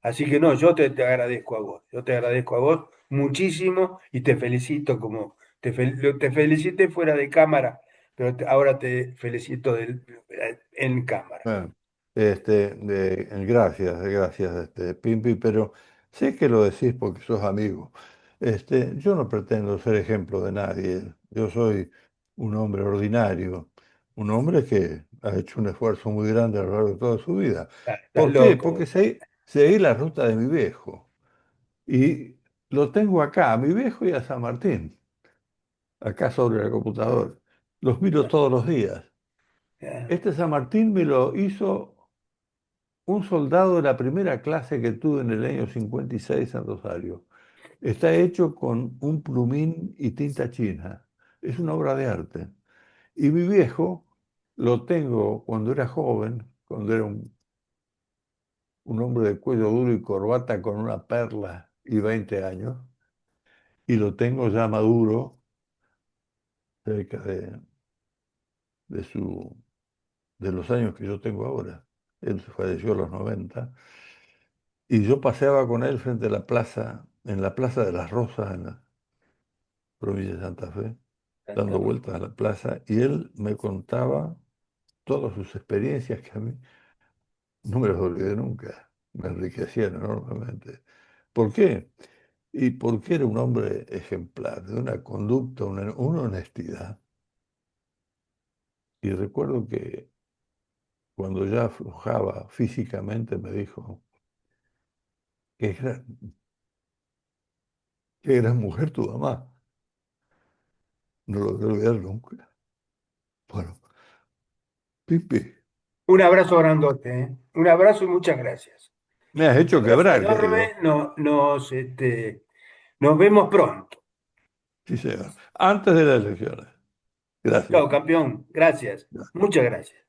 Así que no, yo te agradezco a vos, yo te agradezco a vos muchísimo y te felicito como te felicité fuera de cámara, pero ahora te felicito en cámara. Bueno, gracias, gracias, Pimpi, pero sé que lo decís porque sos amigo. Yo no pretendo ser ejemplo de nadie. Yo soy un hombre ordinario, un hombre que ha hecho un esfuerzo muy grande a lo largo de toda su vida. Estás ¿Por qué? loco Porque vos. seguí la ruta de mi viejo y lo tengo acá, a mi viejo y a San Martín, acá sobre la computadora. Los miro todos los días. Ya, Este San Martín me lo hizo un soldado de la primera clase que tuve en el año 56 en Rosario. Está hecho con un plumín y tinta china. Es una obra de arte. Y mi viejo lo tengo cuando era joven, cuando era un hombre de cuello duro y corbata con una perla y 20 años. Y lo tengo ya maduro, cerca de, su, de los años que yo tengo ahora. Él falleció a los 90. Y yo paseaba con él frente a la plaza, en la Plaza de las Rosas, en la provincia de Santa Fe, Santa dando Fe. vueltas a la plaza, y él me contaba todas sus experiencias que a mí no me las olvidé nunca, me enriquecían enormemente. ¿Por qué? Y porque era un hombre ejemplar, de una conducta, una honestidad. Y recuerdo que cuando ya aflojaba físicamente me dijo, qué gran mujer tu mamá. No lo voy a olvidar nunca. Bueno, Pipi, Un abrazo grandote, ¿eh? Un abrazo y muchas gracias. me has Un hecho abrazo quebrar, enorme, querido. nos vemos pronto. Sí, señor. Antes de las elecciones. Gracias. Chao, campeón. Gracias. Muchas gracias.